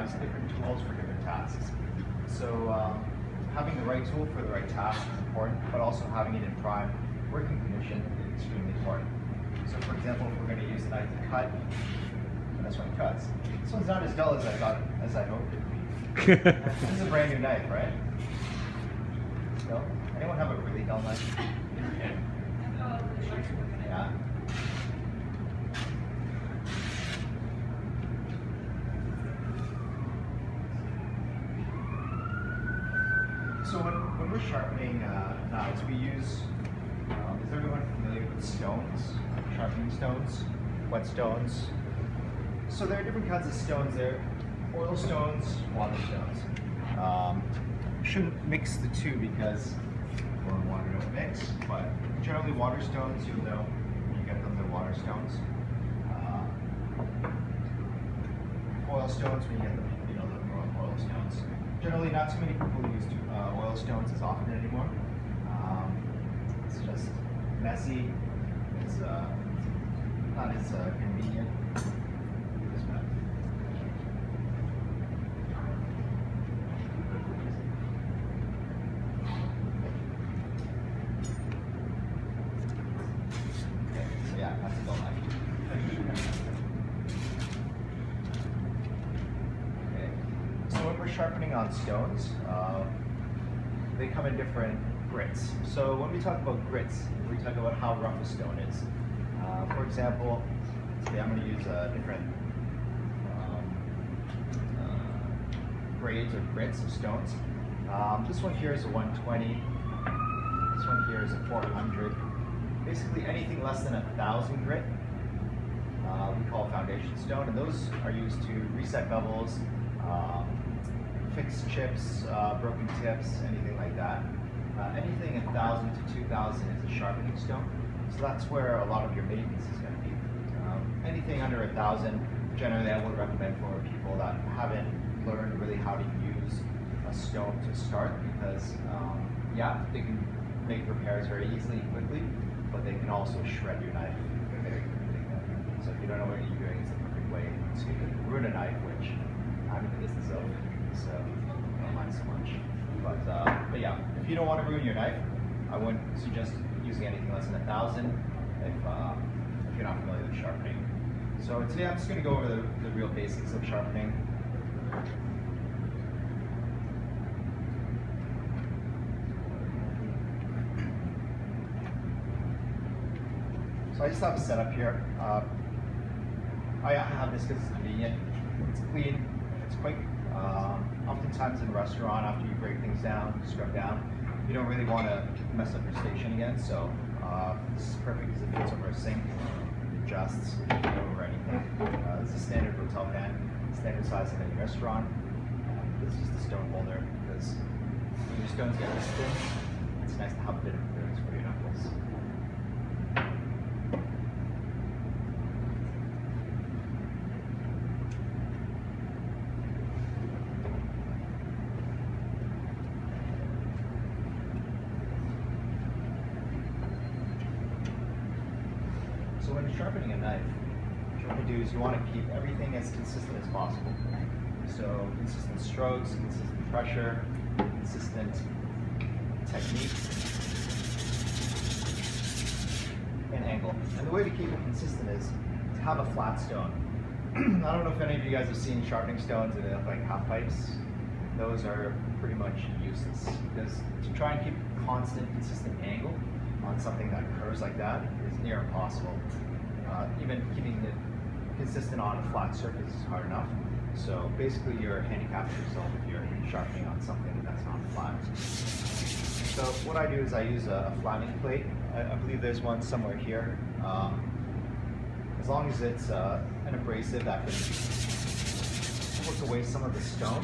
has different tools for different tasks. So having the right tool for the right task is important, but also having it in prime working condition is extremely important. So for example, if we're going to use a knife to cut, and this one cuts. This one's not as dull as I hoped it would be. This is a brand new knife, right? So, anyone have a really dull knife? Yeah. So when we're sharpening knives, we use, is everyone familiar with stones? Sharpening stones, whetstones. So there are different kinds of stones there. Oil stones, water stones. Shouldn't mix the two because water don't mix, but generally water stones, you'll know when you get them, they're water stones. Oil stones, when you get them, you know they're oil stones. Generally, not too many people use oil stones as often anymore. It's just messy. It's not as convenient. Yeah, that's a dull knife. Okay. So when we're sharpening on stones, they come in different grits. So when we talk about grits, we talk about how rough a stone is. For example, today I'm going to use different grades or grits of stones. This one here is a 120. This one here is a 400. Basically anything less than 1,000 grit we call foundation stone, and those are used to reset bevels, fix chips, broken tips, anything like that. Anything 1,000 to 2,000 is a sharpening stone, so that's where a lot of your maintenance is going to be. Anything under 1,000, generally I would recommend for people that haven't learned really how to use a stone to start, because yeah, they can make repairs very easily and quickly, but they can also shred your knife very quickly. So if you don't know what you're doing, it's a perfect way to ruin a knife, which I'm in the business of, so I don't mind so much. But yeah, if you don't want to ruin your knife, I wouldn't suggest using anything less than 1,000 if you're not familiar with sharpening. So today I'm just going to go over the real basics of sharpening. So I just have a setup here. I have this because it's convenient. It's clean, it's quick. Oftentimes in a restaurant, after you break things down, scrub down, you don't really want to mess up your station again. So this is perfect because it fits over a sink. It adjusts, it doesn't go over anything. This is a standard hotel pan, standard size in any restaurant. This is just a stone holder because when your stones get this thin, it's nice to have a bit of clearance for your knuckles. So when you're sharpening a knife, what you want to do is you want to keep everything as consistent as possible. So consistent strokes, consistent pressure, consistent technique, and angle. And the way to keep it consistent is to have a flat stone. I don't know if any of you guys have seen sharpening stones and they look like half pipes. Those are pretty much useless, because to try and keep a constant, consistent angle on something that curves like that is near impossible. Even keeping it consistent on a flat surface is hard enough. So basically you're handicapping yourself if you're sharpening on something that's not flat. So what I do is I use a flattening plate. I believe there's one somewhere here. As long as it's an abrasive that can work away some of the stone.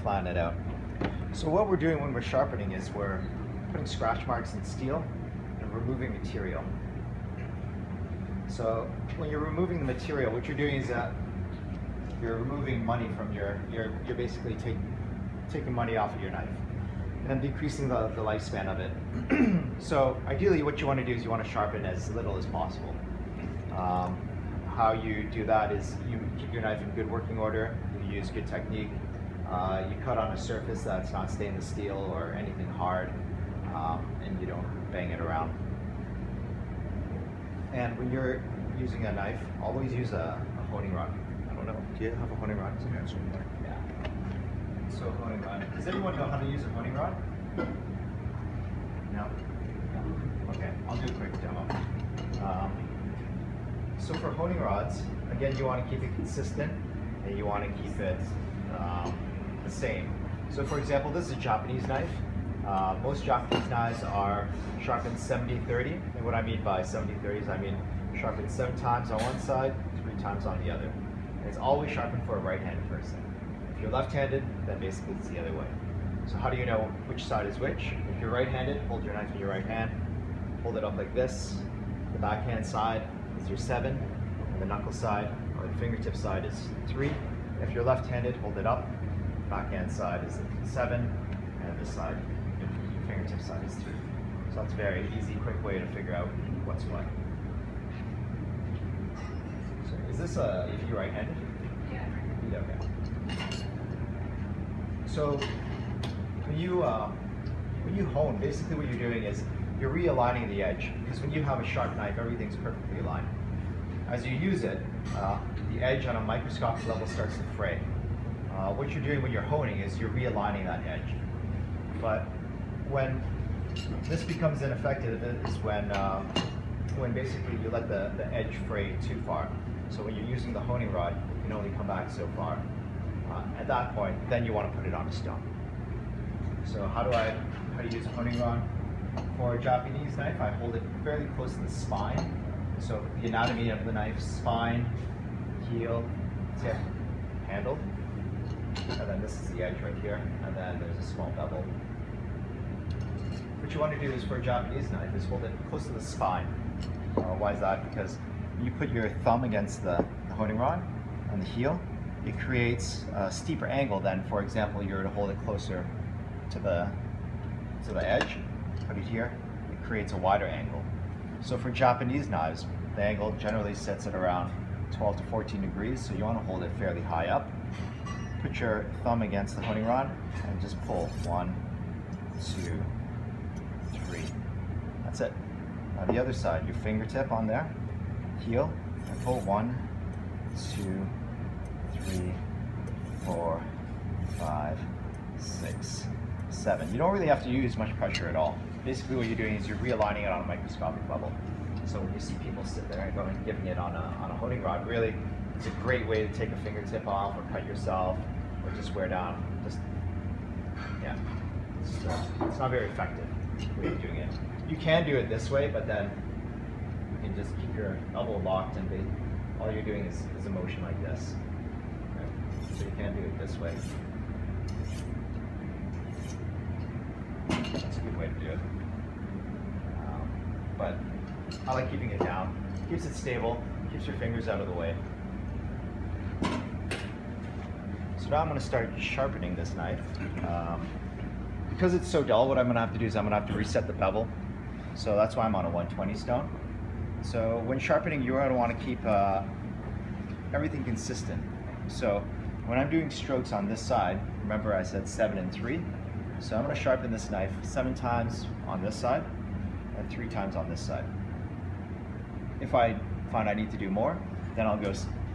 Flatten it out. So what we're doing when we're sharpening is we're putting scratch marks in steel and removing material. So when you're removing the material, what you're doing is that you're removing money from you're basically taking money off of your knife. and decreasing the lifespan of it. So ideally what you want to do is you want to sharpen as little as possible. How you do that is you keep your knife in good working order, you use good technique, you cut on a surface that's not stainless steel or anything hard, and you don't bang it around. And when you're using a knife, always use a honing rod. I don't know, do you have a honing rod? Yeah. So honing rod. Does everyone know how to use a honing rod? No? Okay, I'll do a quick demo. So for honing rods, again, you want to keep it consistent and you want to keep it the same. So for example, this is a Japanese knife. Most Japanese knives are sharpened 70-30, and what I mean by 70-30 is I mean sharpened 7 times on one side, 3 times on the other. And it's always sharpened for a right-handed person. If you're left-handed, then basically it's the other way. So how do you know which side is which? If you're right-handed, hold your knife in your right hand, hold it up like this. The backhand side is your 7, and the knuckle side, or the fingertip side is 3. If you're left-handed, hold it up. Backhand side is 7, and this side, your fingertip side is 3. So that's a very easy, quick way to figure out what's what. So is this if you're right-handed? Yeah. Okay. So when you hone, basically what you're doing is you're realigning the edge, because when you have a sharp knife, everything's perfectly aligned. As you use it, the edge on a microscopic level starts to fray. What you're doing when you're honing is you're realigning that edge. But when this becomes ineffective is when basically you let the edge fray too far. So when you're using the honing rod, you can only come back so far. At that point, then you want to put it on a stone. So how do you use a honing rod? For a Japanese knife, I hold it fairly close to the spine. So the anatomy of the knife: spine, heel, tip, handle. And then this is the edge right here, and then there's a small bevel. What you want to do is for a Japanese knife is hold it close to the spine. Why is that? Because you put your thumb against the honing rod and the heel, it creates a steeper angle than, for example, you're to hold it closer to the edge, put it here, it creates a wider angle. So for Japanese knives, the angle generally sits at around 12 to 14 degrees, so you want to hold it fairly high up. Put your thumb against the honing rod and just pull 1, 2, 3. That's it. Now the other side, your fingertip on there, heel, and pull 1, 2, 3, 4, 5, 6, 7. You don't really have to use much pressure at all. Basically what you're doing is you're realigning it on a microscopic level. So when you see people sit there and going giving it on a honing rod, really it's a great way to take a fingertip off or cut yourself or just wear down. It's not very effective the way you're doing it. You can do it this way, but then you can just keep your elbow locked and all you're doing is a motion like this. Right? So you can do it this way. That's a good way to do it. But I like keeping it down. Keeps it stable, keeps your fingers out of the way. So now I'm going to start sharpening this knife. Because it's so dull, what I'm going to have to do is I'm going to have to reset the bevel. So that's why I'm on a 120 stone. So when sharpening, you're going to want to keep everything consistent. So when I'm doing strokes on this side, remember I said 7 and 3. So I'm going to sharpen this knife 7 times on this side and 3 times on this side. If I find I need to do more, then I'll go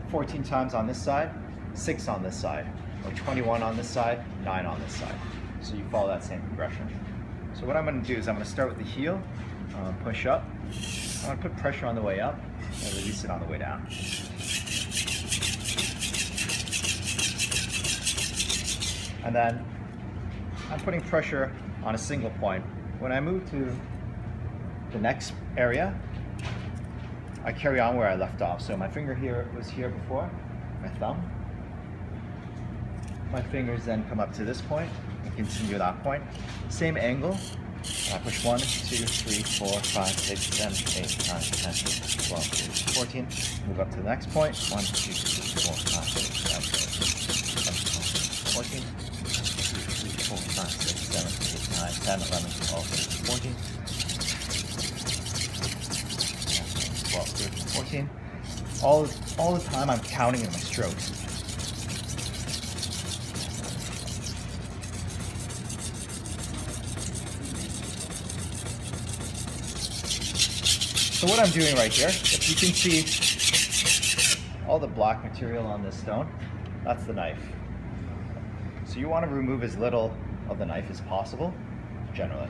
14 times on this side, 6 on this side, or 21 on this side, 9 on this side. So you follow that same progression. So what I'm going to do is I'm going to start with the heel, push up. I'm going to put pressure on the way up and release it on the way down. And then I'm putting pressure on a single point. When I move to the next area, I carry on where I left off. So my finger here was here before, my thumb. My fingers then come up to this point and continue that point. Same angle. I push 1, 2, 3, 4, 5, 6, 7, 8, 9, 10, 11, 12, 13, 14. Move up to the next point. 1, 2, 3, 4, 5, 6, 7, 8, 9, 10, 11, 12, 13, 14. 2, 3, 4, 5, 6, 7, 8, 10, 11, 12, 13, 14. 12, 13, 14. All the time I'm counting in my strokes. So what I'm doing right here, if you can see all the black material on this stone, that's the knife. So you want to remove as little of the knife as possible, generally.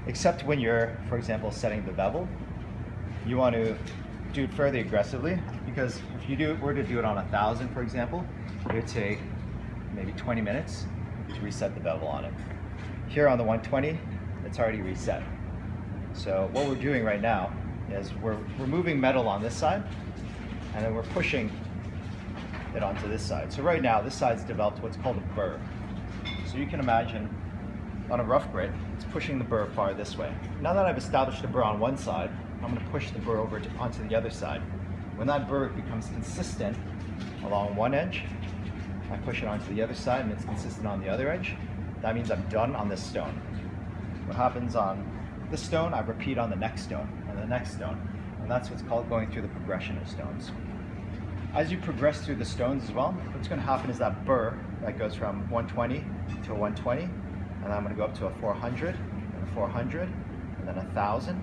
Except when you're, for example, setting the bevel, you want to do it fairly aggressively, because if you were to do it on 1,000, for example, it would take maybe 20 minutes to reset the bevel on it. Here on the 120, it's already reset. So what we're doing right now is we're removing metal on this side, and then we're pushing it onto this side. So right now, this side's developed what's called a burr. So you can imagine on a rough grit, it's pushing the burr far this way. Now that I've established a burr on one side, I'm going to push the burr over onto the other side. When that burr becomes consistent along one edge, I push it onto the other side and it's consistent on the other edge. That means I'm done on this stone. What happens on this stone, I repeat on the next stone and the next stone. And that's what's called going through the progression of stones. As you progress through the stones as well, what's going to happen is that burr that goes from 120 to a 120, and I'm going to go up to a 400, and a 400, and then 1,000,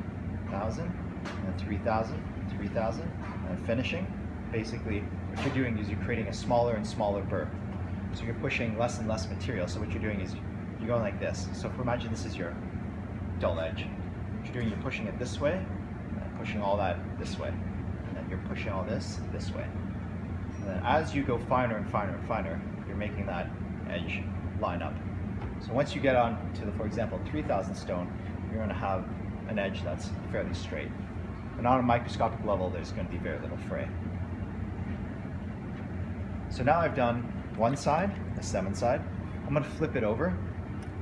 1,000, and then 3,000, 3,000, and then finishing. Basically, what you're doing is you're creating a smaller and smaller burr. So you're pushing less and less material. So what you're doing is you're going like this. So imagine this is your dull edge. What you're doing, you're pushing it this way, and pushing all that this way, and then you're pushing all this way. And then as you go finer and finer and finer, you're making that edge line up. So once you get on to the, for example, 3,000 stone, you're going to have an edge that's fairly straight. And on a microscopic level, there's going to be very little fray. So now I've done one side, the 7 side. I'm going to flip it over,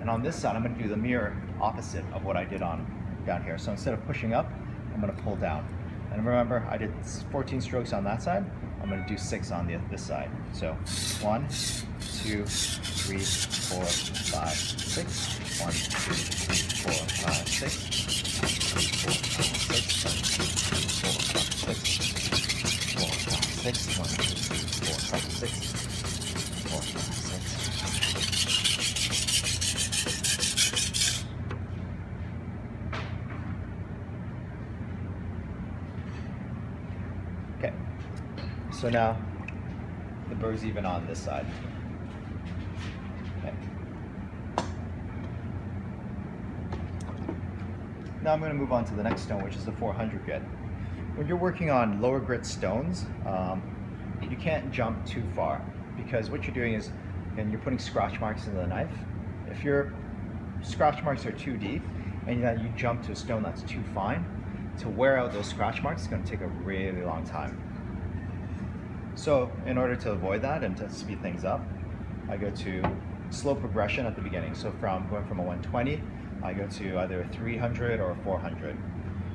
and on this side, I'm going to do the mirror opposite of what I did on down here. So instead of pushing up, I'm going to pull down. And remember, I did 14 strokes on that side. I'm going to do 6 on this side. So 1, 2, 3, 4, 5, 6. 1, 2, 3, 4, 5, 6. 4, 5, 6. 4, 5, 6. 4, 5, 6. 1, 2, 3, 4, 5, 6. 4, 5, 6. Okay. So now the burr's even on this side. Okay. Now I'm going to move on to the next stone, which is the 400 grit. When you're working on lower grit stones, you can't jump too far, because what you're doing is, again, you're putting scratch marks into the knife. If your scratch marks are too deep and then you jump to a stone that's too fine, to wear out those scratch marks is going to take a really long time. So in order to avoid that and to speed things up, I go to slow progression at the beginning. So going from a 120, I go to either a 300 or a 400.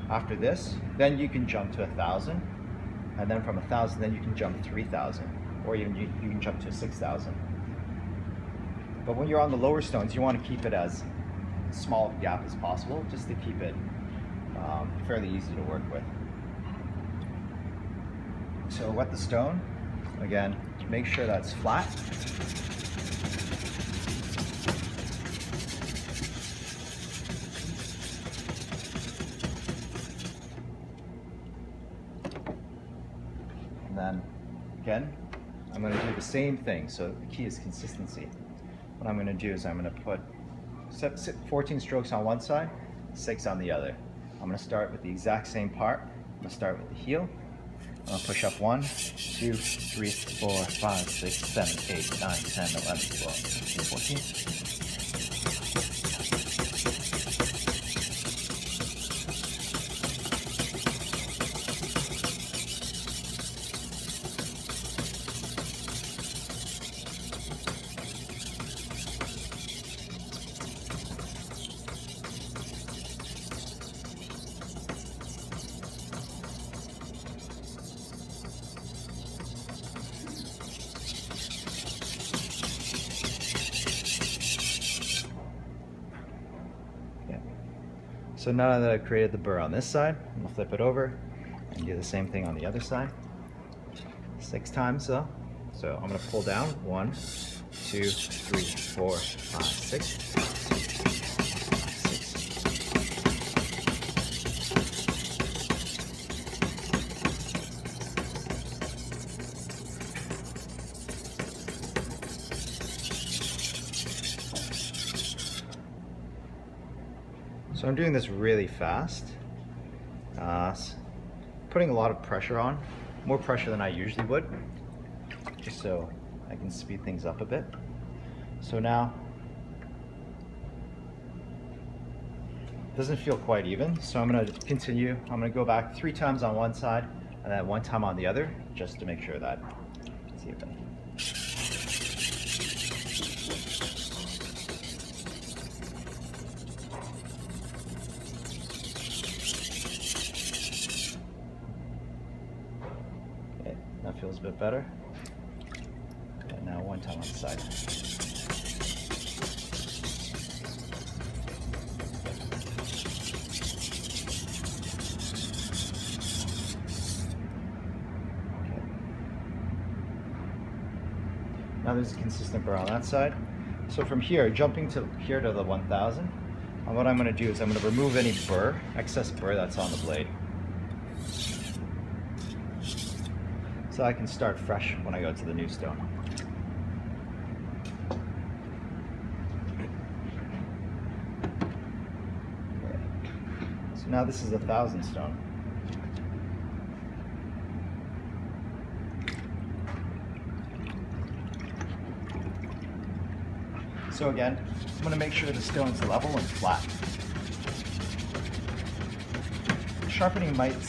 After this, then you can jump to 1,000, and then from 1,000, then you can jump 3,000, or even you can jump to 6,000. But when you're on the lower stones, you want to keep it as small a gap as possible, just to keep it fairly easy to work with. So wet the stone, again, make sure that's flat. And then, again, I'm going to do the same thing. So the key is consistency. What I'm going to do is I'm going to put 14 strokes on one side, 6 on the other. I'm going to start with the exact same part. I'm going to start with the heel. I'm going to push up 1, 2, 3, 4, 5, 6, 7, 8, 9, 10, 11, 12, 13, 14. So now that I've created the burr on this side, I'm gonna flip it over and do the same thing on the other side. 6 times though. So I'm gonna pull down 1, 2, 3, 4, 5, 6. So I'm doing this really fast, putting a lot of pressure on, more pressure than I usually would, just so I can speed things up a bit. So now, it doesn't feel quite even, so I'm going to continue. I'm going to go back 3 times on one side and then 1 time on the other, just to make sure that it's even. That feels a bit better. And now 1 time on the side. Okay. Now there's a consistent burr on that side. So from here, jumping to here to the 1000, what I'm going to do is I'm going to remove any burr, excess burr that's on the blade. So I can start fresh when I go to the new stone. Okay. So now this is 1000 stone. So again, I'm going to make sure the stone's level and flat. Sharpening might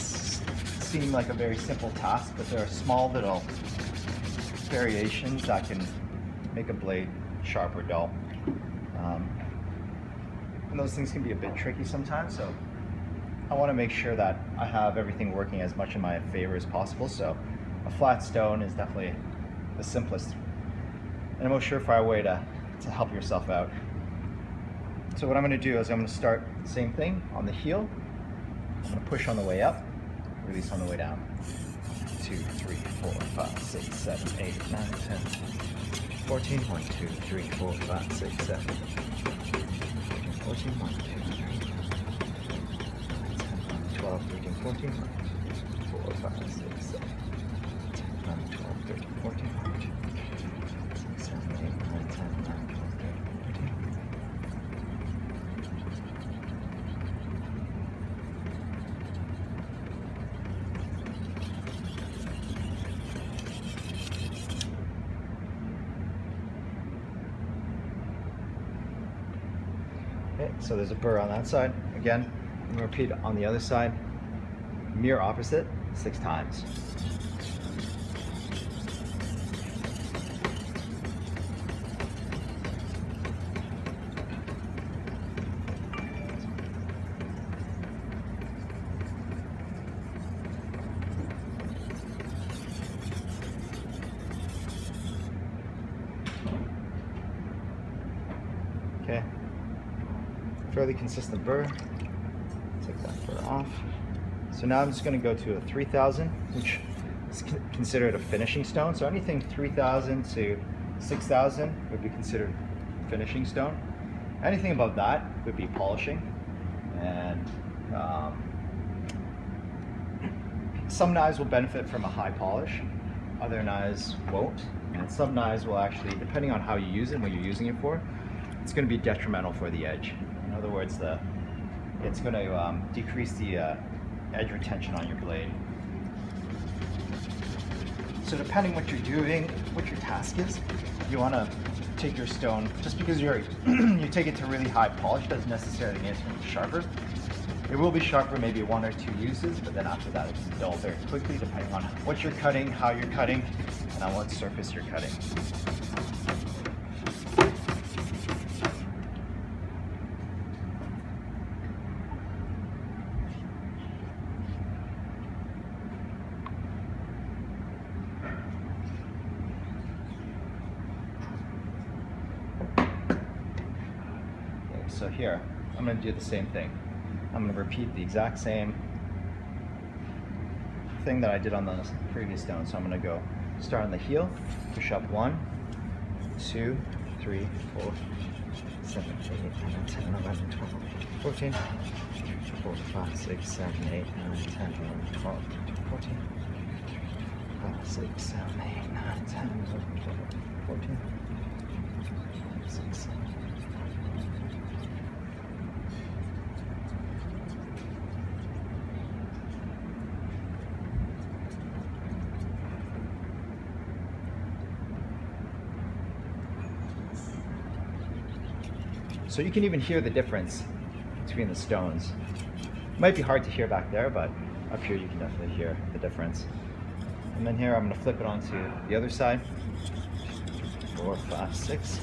seem like a very simple task, but there are small little variations that can make a blade sharp or dull. And those things can be a bit tricky sometimes, so I want to make sure that I have everything working as much in my favor as possible. So a flat stone is definitely the simplest and the most surefire way to help yourself out. So what I'm going to do is I'm going to start the same thing on the heel. I'm going to push on the way up, release on the way down. 2, 3, 4, 5, 6, 7, 8, 9, 10, 14, 1, 2, 3, 4, 5, 6, 7, 14, 1, 2, 3, 10, 12, 13, 14, 4, 5, 6, 7, 10, 12, 13, 14, 1, 2, 3, 7, 8, 9, 10, 11, 12, 13, 14. Okay, so there's a burr on that side. Again, I'm going to repeat on the other side. Mirror opposite 6 times. Okay. Fairly consistent burr. Take that burr off. So now I'm just going to go to a 3000, which is considered a finishing stone. So anything 3000 to 6000 would be considered finishing stone. Anything above that would be polishing. And some knives will benefit from a high polish, other knives won't. And some knives will actually, depending on how you use it and what you're using it for, it's going to be detrimental for the edge. In other words, it's going to decrease the edge retention on your blade. So depending what you're doing, what your task is, you want to take your stone, just because you take it to really high polish doesn't necessarily mean it's going to be sharper. It will be sharper maybe 1 or 2 uses, but then after that it's dull very quickly depending on what you're cutting, how you're cutting, and on what surface you're cutting. So here, I'm going to do the same thing. I'm going to repeat the exact same thing that I did on the previous stone. So I'm going to go start on the heel, push up 1, 2, 3, 4, 7, 8, 9, 10, 11, 12, 14, 4, 5, 6, 7, 8, 9, 10, 11, 12, 14, 5, 6, 7, 8, 9, 10, 11, 12, 14, 5, 6, 7. So you can even hear the difference between the stones. It might be hard to hear back there, but up here you can definitely hear the difference. And then here I'm going to flip it onto the other side. 4, 5, 6.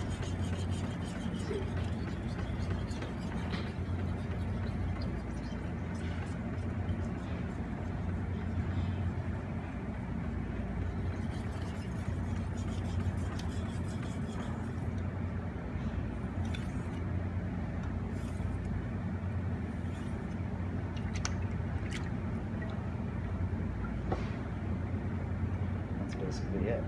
That's basically it.